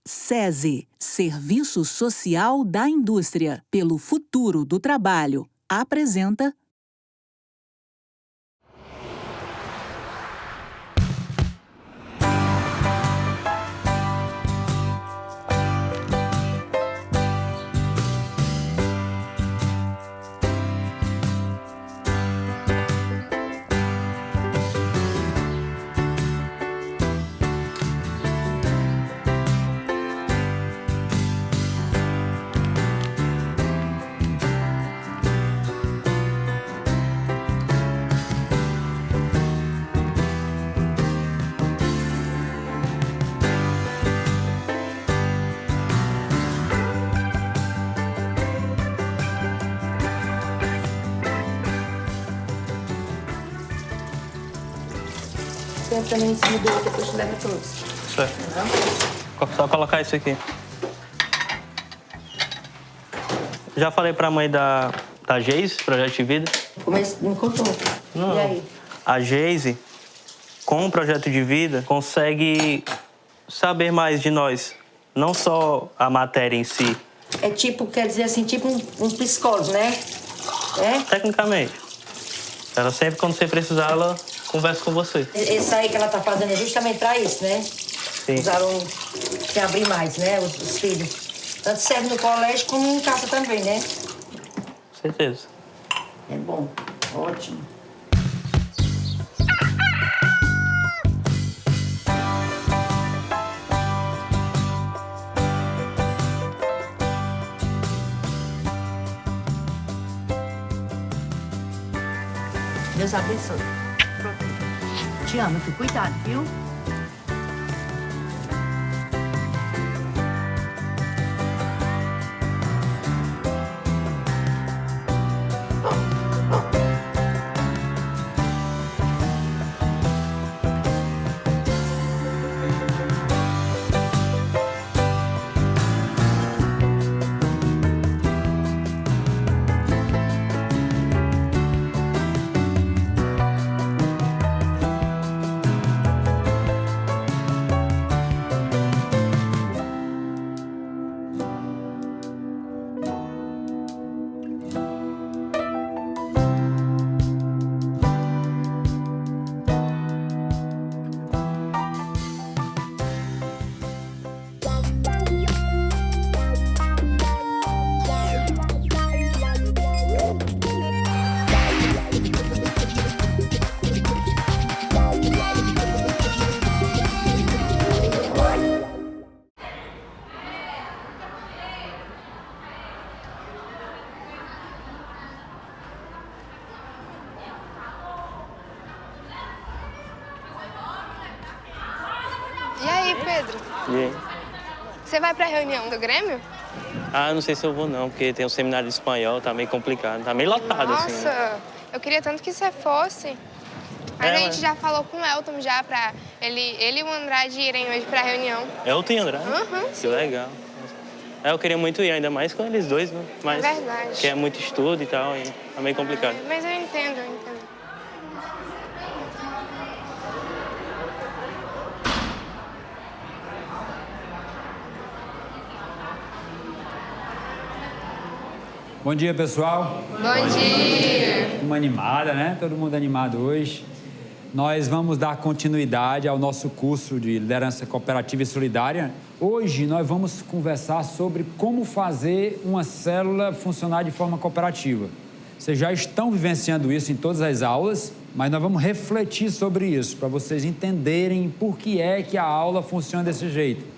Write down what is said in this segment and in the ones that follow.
SESI, Serviço Social da Indústria, pelo futuro do trabalho, apresenta... Senta também em cima do outro, depois tu leva todos. Certo. Só colocar isso aqui. Já falei pra mãe da Geise, Projeto de Vida. Mas me contou. Não. E aí? A Geise, com o Projeto de Vida, consegue saber mais de nós. Não só a matéria em si. É tipo, quer dizer assim, tipo um psicólogo, né? É? Tecnicamente. Ela sempre, quando você precisar, ela conversa com você. Isso aí que ela tá fazendo é justamente pra isso, né? Sim. Os alunos se abrir mais, né? Os filhos. Tanto serve no colégio como em casa também, né? Com certeza. É bom. Ótimo. Deus abençoe. Te amo, fica cuidado, viu? E aí, Pedro? E aí? Você vai pra reunião do Grêmio? Ah, não sei se eu vou não, porque tem um seminário de espanhol, tá meio complicado. Tá meio lotado, assim. Nossa, Né? eu queria tanto que você fosse. Mas a gente já falou com o Elton já pra ele e o Andrade irem hoje pra reunião. Elton e André? Uhum, Que legal. Eu queria muito ir, ainda mais com eles dois, né? Mas É verdade. que é muito estudo e tal, e é meio complicado. Mas eu entendo, eu entendo. Bom dia, pessoal. Bom dia! Uma animada, né? Todo mundo animado hoje. Nós vamos dar continuidade ao nosso curso de liderança cooperativa e solidária. Hoje nós vamos conversar sobre como fazer uma célula funcionar de forma cooperativa. Vocês já estão vivenciando isso em todas as aulas, mas nós vamos refletir sobre isso, para vocês entenderem por que é que a aula funciona desse jeito.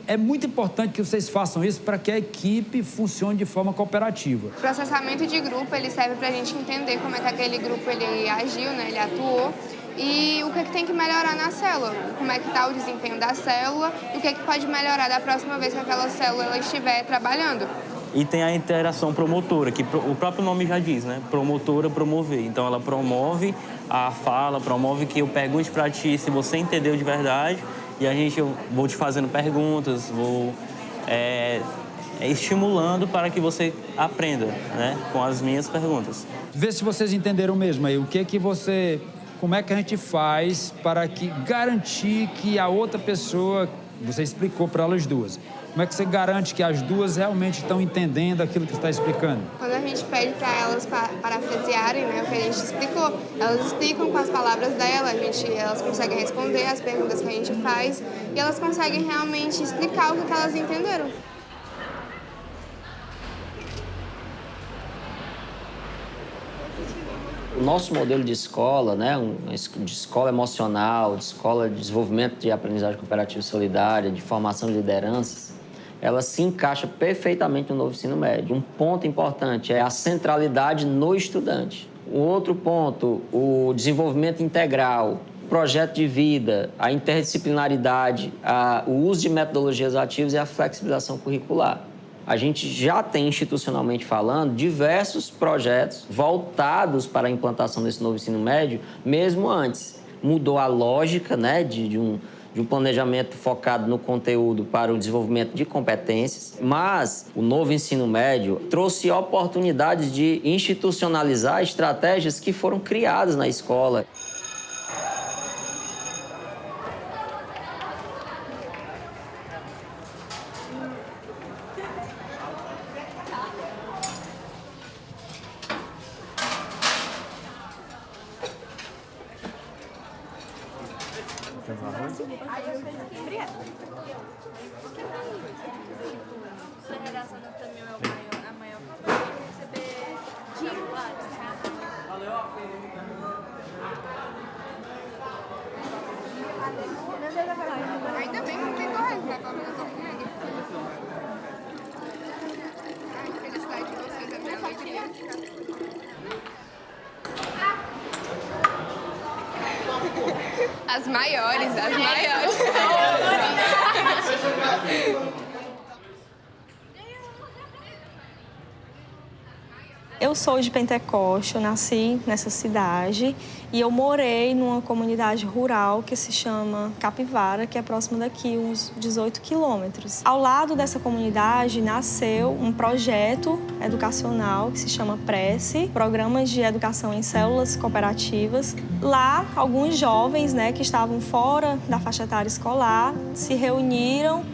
É muito importante que vocês façam isso para que a equipe funcione de forma cooperativa. O processamento de grupo, ele serve pra gente entender como é que aquele grupo ele agiu, né? Ele atuou. E o que é que tem que melhorar na célula, como é que está o desempenho da célula e o que é que pode melhorar da próxima vez que aquela célula ela estiver trabalhando. E tem a interação promotora, que o próprio nome já diz, né? Promotora, promover. Então ela promove a fala, promove que eu pergunte para ti se você entendeu de verdade e eu vou te fazendo perguntas, vou estimulando para que você aprenda, né? Com as minhas perguntas. Vê se vocês entenderam mesmo aí, como é que a gente faz para garantir que a outra pessoa Você explicou para elas duas. Como é que você garante que as duas realmente estão entendendo aquilo que você está explicando? Quando a gente pede para elas parafrasearem, né, o que a gente explicou, elas explicam com as palavras dela, elas conseguem responder as perguntas que a gente faz e elas conseguem realmente explicar o que elas entenderam. O nosso modelo de escola, né, de escola emocional, de escola de desenvolvimento de aprendizagem cooperativa e solidária, de formação de lideranças, ela se encaixa perfeitamente no novo ensino médio. Um ponto importante é a centralidade no estudante. O outro ponto, o desenvolvimento integral, o projeto de vida, a interdisciplinaridade, o uso de metodologias ativas e a flexibilização curricular. A gente já tem, institucionalmente falando, diversos projetos voltados para a implantação desse novo ensino médio, mesmo antes. Mudou a lógica, né, de um planejamento focado no conteúdo para o desenvolvimento de competências, mas o novo ensino médio trouxe oportunidades de institucionalizar estratégias que foram criadas na escola. Ainda bem que não tem corrente, né? Pelo menos eu tô comendo. Ai, que felicidade de vocês, é minha alegria. As maiores. Eu sou de Pentecoste, eu nasci nessa cidade e eu morei numa comunidade rural que se chama Capivara, que é próximo daqui, uns 18 quilômetros. Ao lado dessa comunidade nasceu um projeto educacional que se chama PRECE, Programas de Educação em Células Cooperativas. Lá, alguns jovens, né, que estavam fora da faixa etária escolar se reuniram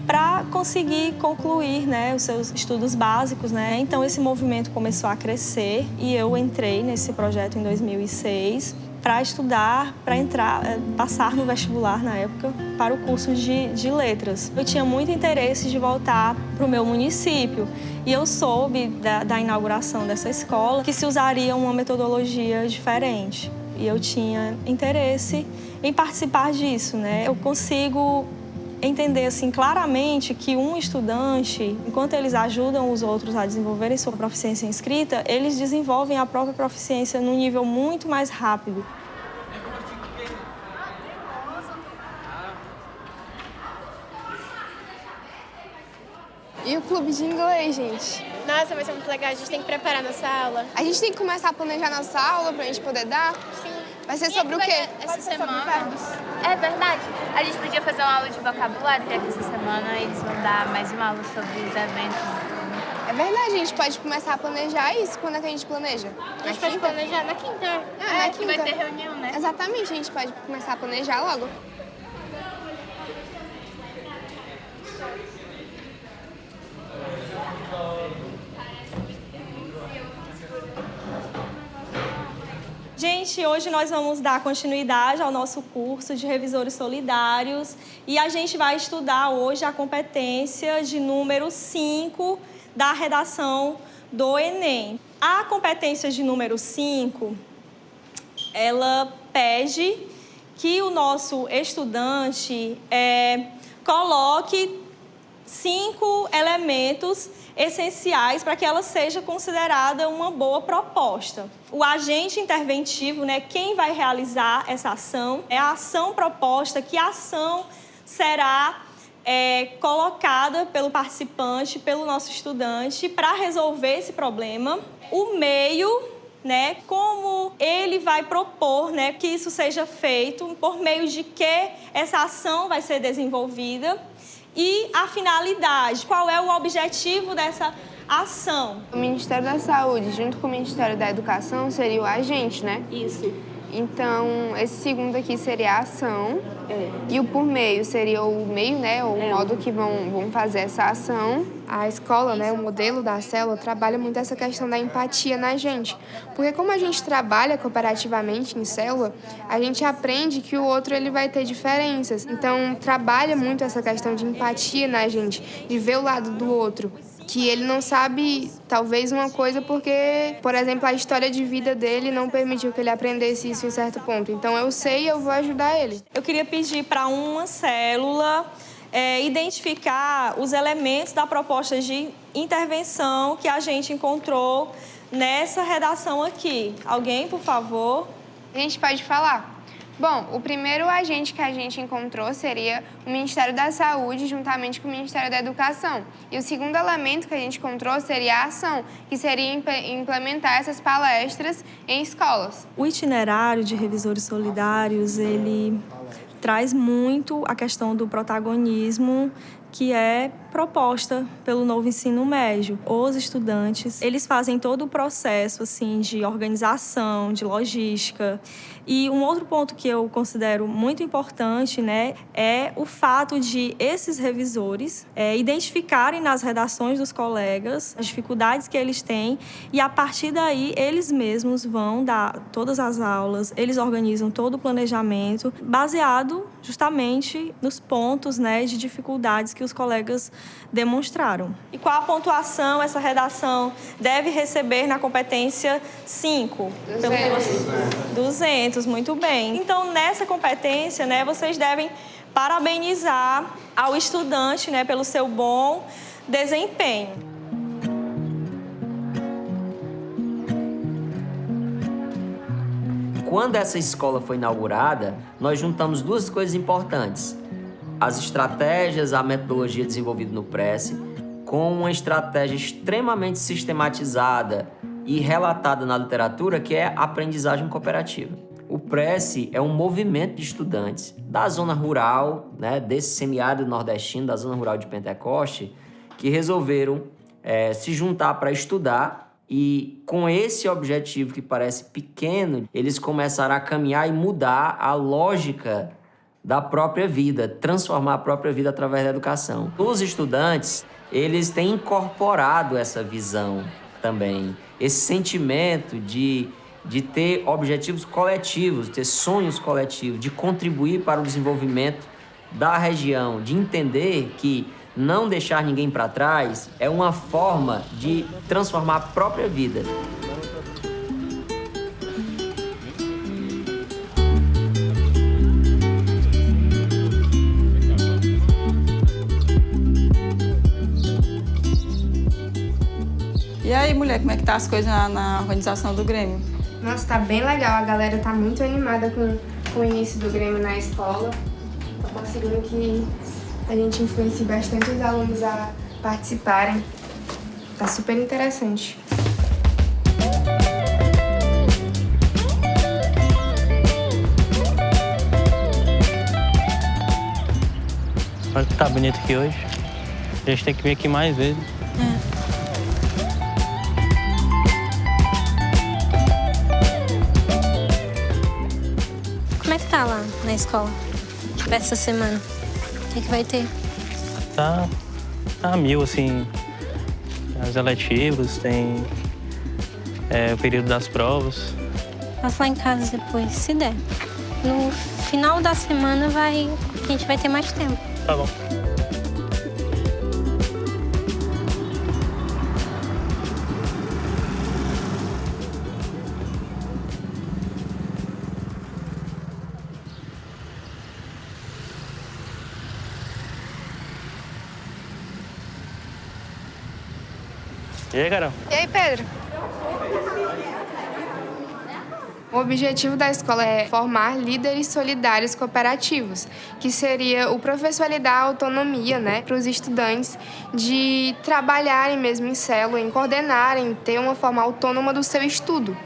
para conseguir concluir, né, os seus estudos básicos, né? Então esse movimento começou a crescer e eu entrei nesse projeto em 2006 para estudar, para passar no vestibular na época para o curso de letras. Eu tinha muito interesse de voltar para o meu município e eu soube da inauguração dessa escola que se usaria uma metodologia diferente e eu tinha interesse em participar disso, né? Eu consigo entender assim, claramente que um estudante, enquanto eles ajudam os outros a desenvolverem sua proficiência em escrita, eles desenvolvem a própria proficiência num nível muito mais rápido. E o clube de inglês, gente? Nossa, vai ser muito legal. A gente tem que preparar nossa aula. A gente tem que começar a planejar nossa aula pra gente poder dar? Sim. Vai ser sobre o quê? Essa semana. É verdade. A gente podia fazer uma aula de vocabulário, já que essa semana eles vão dar mais uma aula sobre os eventos. É verdade, a gente pode começar a planejar isso. Quando é que a gente planeja? A gente pode planejar na quinta. Na que vai ter reunião, né? Exatamente, a gente pode começar a planejar logo. Gente, hoje nós vamos dar continuidade ao nosso curso de revisores solidários e a gente vai estudar hoje a competência de número 5 da redação do Enem. A competência de número 5, ela pede que o nosso estudante coloque 5 elementos essenciais para que ela seja considerada uma boa proposta. O agente interventivo, né, quem vai realizar essa ação, é a ação proposta, que a ação será colocada pelo participante, pelo nosso estudante, para resolver esse problema. O meio, né, como ele vai propor, né, que isso seja feito, por meio de que essa ação vai ser desenvolvida. E a finalidade, qual é o objetivo dessa ação? O Ministério da Saúde, junto com o Ministério da Educação, seria o agente, né? Isso. Então, esse segundo aqui seria a ação. E o por meio seria o meio, né? O modo que vão fazer essa ação. A escola, né? O modelo da célula trabalha muito essa questão da empatia na gente. Porque como a gente trabalha cooperativamente em célula, a gente aprende que o outro ele vai ter diferenças. Então, trabalha muito essa questão de empatia na gente, de ver o lado do outro. Que ele não sabe, talvez, uma coisa porque, por exemplo, a história de vida dele não permitiu que ele aprendesse isso em certo ponto. Então, eu sei e eu vou ajudar ele. Eu queria pedir para uma célula identificar os elementos da proposta de intervenção que a gente encontrou nessa redação aqui. Alguém, por favor? A gente pode falar. Bom, o primeiro agente que a gente encontrou seria o Ministério da Saúde, juntamente com o Ministério da Educação. E o segundo elemento que a gente encontrou seria a ação, que seria implementar essas palestras em escolas. O itinerário de revisores solidários, ele traz muito a questão do protagonismo que é proposta pelo novo ensino médio. Os estudantes, eles fazem todo o processo assim, de organização, de logística. E um outro ponto que eu considero muito importante, né, é o fato de esses revisores identificarem nas redações dos colegas as dificuldades que eles têm e, a partir daí, eles mesmos vão dar todas as aulas, eles organizam todo o planejamento baseado justamente nos pontos, né, de dificuldades que os colegas demonstraram. E qual a pontuação essa redação deve receber na competência 5? 200, muito bem. Então, nessa competência, né, vocês devem parabenizar ao estudante, né, pelo seu bom desempenho. Quando essa escola foi inaugurada, nós juntamos duas coisas importantes. As estratégias, a metodologia desenvolvida no Prece, com uma estratégia extremamente sistematizada e relatada na literatura, que é a aprendizagem cooperativa. O Prece é um movimento de estudantes da zona rural, né, desse semiárido nordestino, da zona rural de Pentecoste, que resolveram se juntar para estudar. E com esse objetivo que parece pequeno, eles começaram a caminhar e mudar a lógica da própria vida, transformar a própria vida através da educação. Os estudantes, eles têm incorporado essa visão também, esse sentimento de ter objetivos coletivos, ter sonhos coletivos, de contribuir para o desenvolvimento da região, de entender que não deixar ninguém para trás é uma forma de transformar a própria vida. E aí, mulher, como é que tá as coisas na organização do Grêmio? Nossa, tá bem legal. A galera tá muito animada com o início do Grêmio na escola. Tô conseguindo que a gente influencie bastante os alunos a participarem. Tá super interessante. Olha que tá bonito aqui hoje. A gente tem que vir aqui mais vezes. Como é que tá lá na escola essa semana? O que vai ter? Tá a mil, assim, as eletivas, tem o período das provas. Passa lá em casa depois, se der. No final da semana a gente vai ter mais tempo. Tá bom. E aí, Carol? E aí, Pedro? O objetivo da escola é formar líderes solidários cooperativos, que seria o professor lhe dar autonomia, né, para os estudantes de trabalharem mesmo em célula, em coordenarem, ter uma forma autônoma do seu estudo.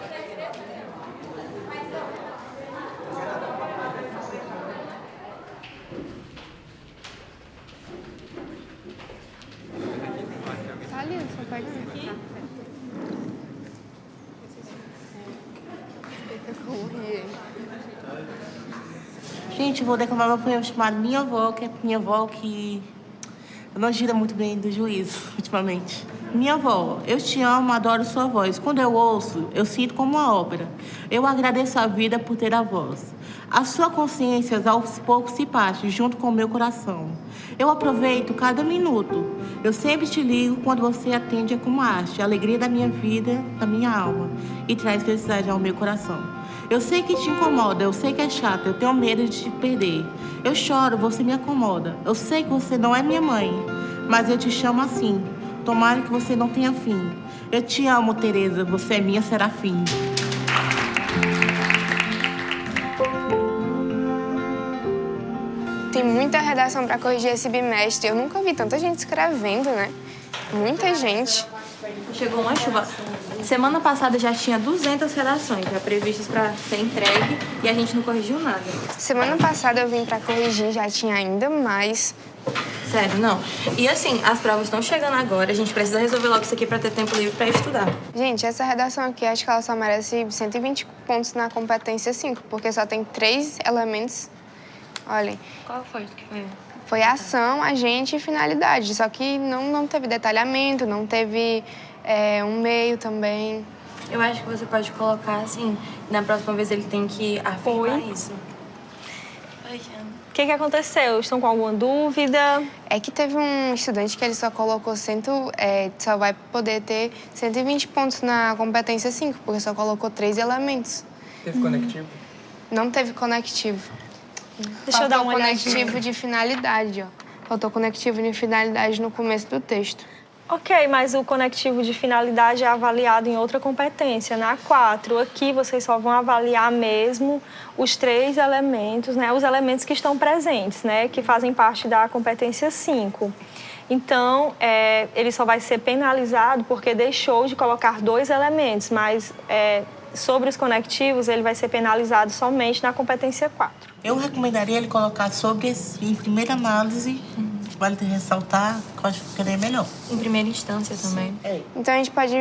Tá ali, só pega aqui. Como rir. Gente, vou declamar meu poema chamado Minha Avó, que é minha avó que não gira muito bem do juízo, ultimamente. Minha avó, eu te amo, adoro sua voz. Quando eu ouço, eu sinto como uma ópera. Eu agradeço a vida por ter a voz. A sua consciência aos poucos se parte junto com o meu coração. Eu aproveito cada minuto. Eu sempre te ligo quando você atende como arte, a alegria da minha vida, da minha alma, e traz felicidade ao meu coração. Eu sei que te incomoda, eu sei que é chato, eu tenho medo de te perder. Eu choro, você me acomoda. Eu sei que você não é minha mãe, mas eu te chamo assim. Tomara que você não tenha fim. Eu te amo, Tereza, você é minha serafim. Tem muita redação para corrigir esse bimestre. Eu nunca vi tanta gente escrevendo, né? Muita gente. Chegou uma chuva. Semana passada já tinha 200 redações já previstas para ser entregue e a gente não corrigiu nada. Semana passada eu vim para corrigir, já tinha ainda mais. Sério, não. E assim, as provas estão chegando agora, a gente precisa resolver logo isso aqui para ter tempo livre para estudar. Gente, essa redação aqui, acho que ela só merece 120 pontos na competência 5, porque só tem 3 elementos. Olhem. Qual foi isso que foi? Foi ação, agente e finalidade. Só que não teve detalhamento, não teve um meio também. Eu acho que você pode colocar assim, na próxima vez ele tem que afirmar isso. O que aconteceu? Estão com alguma dúvida? É que teve um estudante que ele só colocou só vai poder ter 120 pontos na competência 5, porque só colocou 3 elementos. Teve conectivo? Não teve conectivo. Deixa eu dar uma olhadinha. Faltou conectivo de finalidade, ó. Faltou conectivo de finalidade no começo do texto. Ok, mas o conectivo de finalidade é avaliado em outra competência, na 4. Aqui vocês só vão avaliar mesmo os 3 elementos, né? Os elementos que estão presentes, né? Que fazem parte da competência 5. Então, ele só vai ser penalizado porque deixou de colocar 2 elementos, mas sobre os conectivos ele vai ser penalizado somente na competência 4. Eu recomendaria ele colocar sobre esse, em primeira análise, vale ressaltar, que eu acho que ficaria melhor. Em primeira instância também. Então a gente pode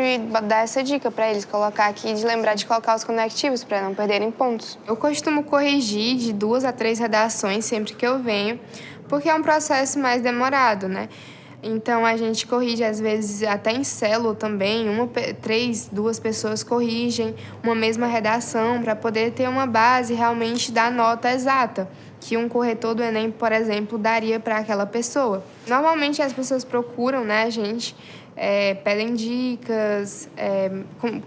dar essa dica para eles, colocar aqui, de lembrar de colocar os conectivos para não perderem pontos. Eu costumo corrigir de 2 a 3 redações sempre que eu venho, porque é um processo mais demorado, né? Então a gente corrige às vezes até em célula também, 2 pessoas corrigem uma mesma redação para poder ter uma base realmente da nota exata que um corretor do Enem, por exemplo, daria para aquela pessoa. Normalmente as pessoas procuram, né, a gente, pedem dicas,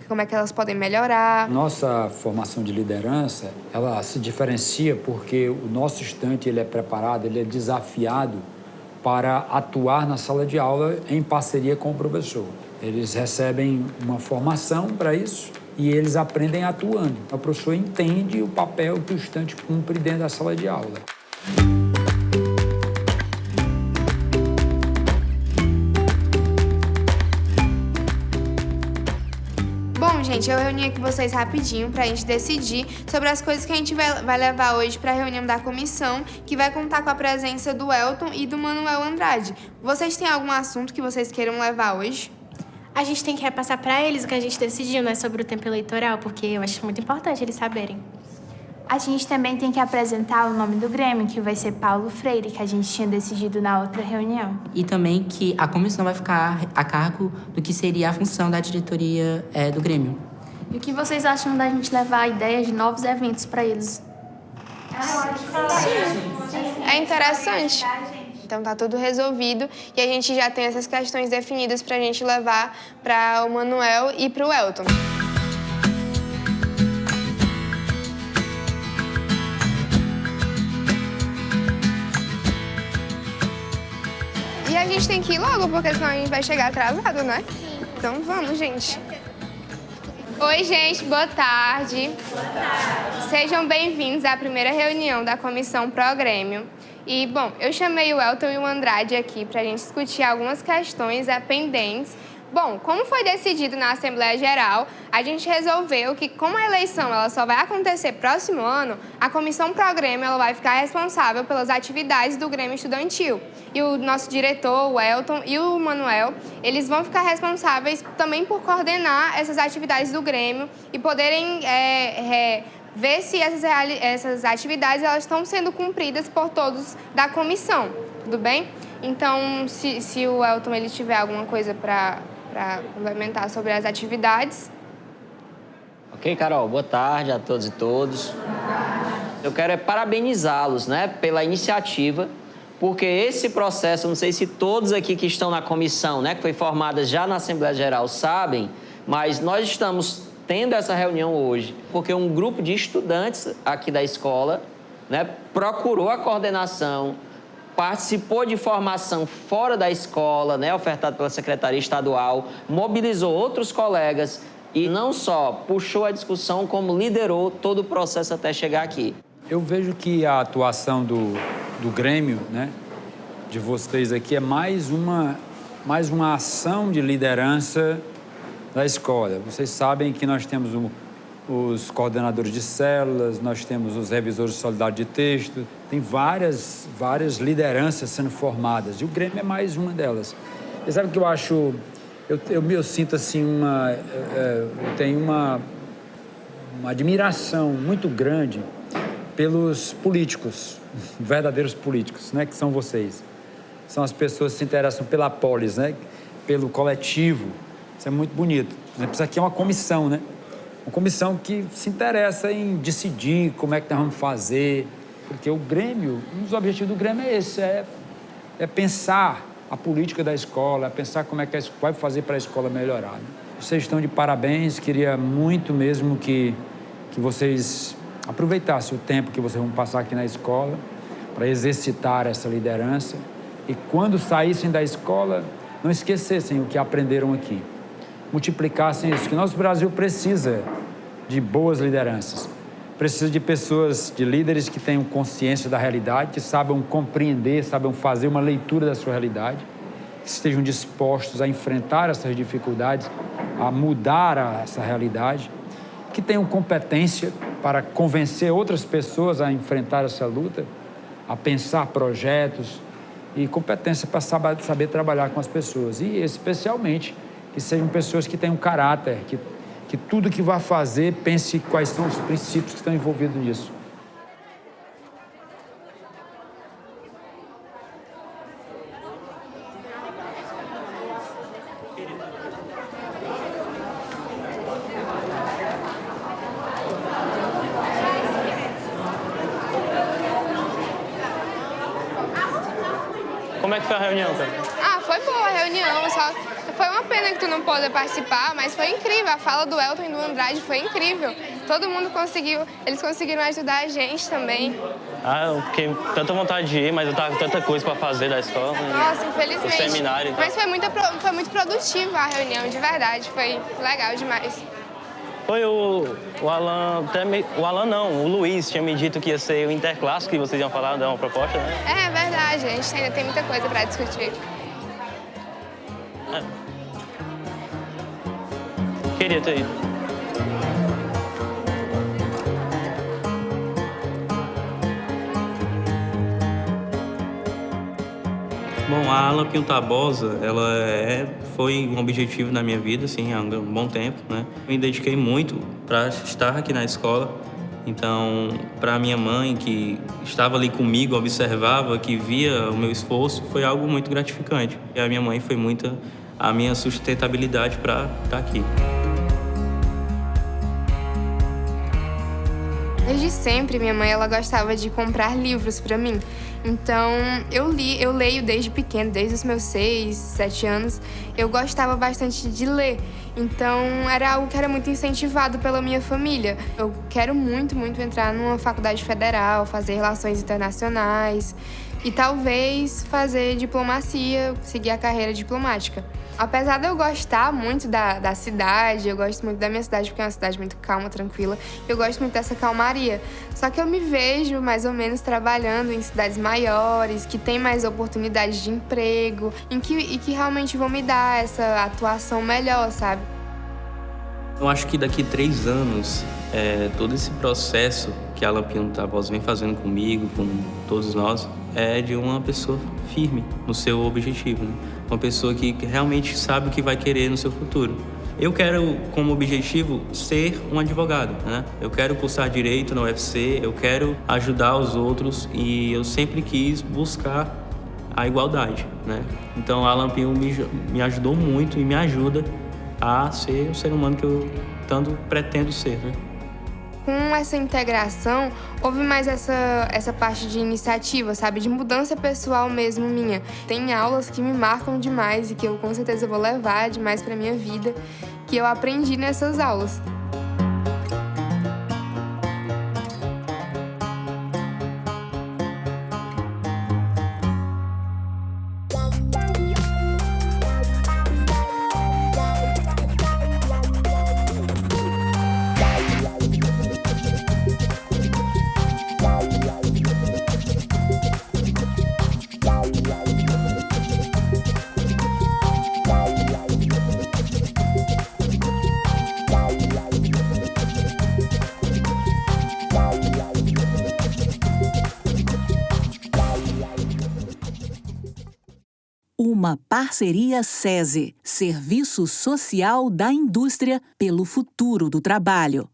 como é que elas podem melhorar. Nossa formação de liderança, ela se diferencia porque o nosso estudante ele é preparado, ele é desafiado para atuar na sala de aula em parceria com o professor. Eles recebem uma formação para isso e eles aprendem atuando. O professor entende o papel que o estudante cumpre dentro da sala de aula. Bom, gente, eu reuni aqui vocês rapidinho pra gente decidir sobre as coisas que a gente vai levar hoje pra reunião da comissão, que vai contar com a presença do Elton e do Manuel Andrade. Vocês têm algum assunto que vocês queiram levar hoje? A gente tem que repassar para eles o que a gente decidiu, né, sobre o tempo eleitoral, porque eu acho muito importante eles saberem. A gente também tem que apresentar o nome do Grêmio, que vai ser Paulo Freire, que a gente tinha decidido na outra reunião. E também que a comissão vai ficar a cargo do que seria a função da diretoria do Grêmio. E o que vocês acham da gente levar a ideia de novos eventos para eles? É interessante. Então tá tudo resolvido e a gente já tem essas questões definidas pra gente levar para o Manuel e para o Elton. E a gente tem que ir logo, porque senão a gente vai chegar atrasado, né? Então vamos, gente. Oi, gente, boa tarde. Boa tarde. Sejam bem-vindos à primeira reunião da Comissão Pro Grêmio. E, bom, eu chamei o Elton e o Andrade aqui para a gente discutir algumas questões pendentes. Bom, como foi decidido na Assembleia Geral, a gente resolveu que, como a eleição ela só vai acontecer próximo ano, a Comissão Pro Grêmio ela vai ficar responsável pelas atividades do Grêmio Estudantil. E o nosso diretor, o Elton e o Manuel, eles vão ficar responsáveis também por coordenar essas atividades do Grêmio e poderem ver se essas atividades elas estão sendo cumpridas por todos da comissão, tudo bem? Então, se o Elton ele tiver alguma coisa para complementar sobre as atividades. Ok, Carol, boa tarde a todos e todas. Eu quero parabenizá-los, né, pela iniciativa, porque esse processo, não sei se todos aqui que estão na comissão, né, que foi formada já na Assembleia Geral, sabem, mas nós estamos tendo essa reunião hoje porque um grupo de estudantes aqui da escola, né, procurou a coordenação, participou de formação fora da escola, né, ofertada pela Secretaria Estadual, mobilizou outros colegas e não só puxou a discussão, como liderou todo o processo até chegar aqui. Eu vejo que a atuação do Grêmio, né, de vocês aqui, é mais uma ação de liderança da escola. Vocês sabem que nós temos os coordenadores de células, nós temos os revisores de solidariedade de texto, tem várias lideranças sendo formadas, e o Grêmio é mais uma delas. E sabe o que eu acho? Eu sinto assim eu tenho uma admiração muito grande pelos políticos, verdadeiros políticos, né, que são vocês. São as pessoas que se interessam pela polis, né, pelo coletivo. Isso é muito bonito. Por exemplo, isso aqui é uma comissão, né? Uma comissão que se interessa em decidir como é que nós vamos fazer, porque o Grêmio, um dos objetivos do Grêmio é esse, é pensar a política da escola, é pensar como é que vai fazer para a escola melhorar, né? Vocês estão de parabéns, queria muito mesmo que vocês aproveitassem o tempo que vocês vão passar aqui na escola para exercitar essa liderança e quando saíssem da escola, não esquecessem o que aprenderam aqui. Multiplicassem isso, que nosso Brasil precisa de boas lideranças, precisa de pessoas, de líderes que tenham consciência da realidade, que saibam compreender, saibam fazer uma leitura da sua realidade, que estejam dispostos a enfrentar essas dificuldades, a mudar essa realidade, que tenham competência para convencer outras pessoas a enfrentar essa luta, a pensar projetos e competência para saber trabalhar com as pessoas e especialmente que sejam pessoas que tenham caráter, que tudo que vai fazer, pense quais são os princípios que estão envolvidos nisso. Como é que foi a reunião, cara? Foi boa a reunião, só foi uma pena que tu não pôde participar, mas foi incrível. A fala do Elton e do Andrade foi incrível. Todo mundo conseguiu, eles conseguiram ajudar a gente também. Eu fiquei com tanta vontade de ir, mas eu tava com tanta coisa pra fazer da escola. Nossa, infelizmente. O seminário. Mas foi muito produtiva a reunião, de verdade. Foi legal demais. Foi o Alan, o Alan não, o Luiz tinha me dito que ia ser o interclasse, que vocês iam falar, dar uma proposta, né? É verdade, a gente ainda tem muita coisa pra discutir. Queria ter ido. Bom, a Ala Pinho Tabosa, foi um objetivo na minha vida, assim, há um bom tempo, né? Me dediquei muito para estar aqui na escola. Então, para minha mãe, que estava ali comigo, observava, que via o meu esforço, foi algo muito gratificante. E a minha mãe foi muito a minha sustentabilidade para estar aqui. Desde sempre, minha mãe ela gostava de comprar livros para mim. Então, eu leio desde pequeno, desde os meus 6, 7 anos. Eu gostava bastante de ler. Então, era algo que era muito incentivado pela minha família. Eu quero muito, muito entrar numa faculdade federal, fazer relações internacionais e talvez fazer diplomacia, seguir a carreira diplomática. Apesar de eu gostar muito da cidade, eu gosto muito da minha cidade porque é uma cidade muito calma, tranquila, eu gosto muito dessa calmaria. Só que eu me vejo mais ou menos trabalhando em cidades maiores, que tem mais oportunidades de emprego, e que realmente vão me dar essa atuação melhor, sabe? Eu acho que daqui 3 anos, todo esse processo que a Ala Pinho Tabosa vem fazendo comigo, com todos nós, é de uma pessoa firme no seu objetivo, né? Uma pessoa que realmente sabe o que vai querer no seu futuro. Eu quero, como objetivo, ser um advogado, né? Eu quero cursar direito na UFC, eu quero ajudar os outros e eu sempre quis buscar a igualdade, né? Então a Alan Pinho me ajudou muito e me ajuda a ser o ser humano que eu tanto pretendo ser, né? Com essa integração, houve mais essa parte de iniciativa, sabe? De mudança pessoal mesmo minha. Tem aulas que me marcam demais e que eu com certeza vou levar demais para minha vida, que eu aprendi nessas aulas. Uma parceria SESI, Serviço Social da Indústria pelo Futuro do Trabalho.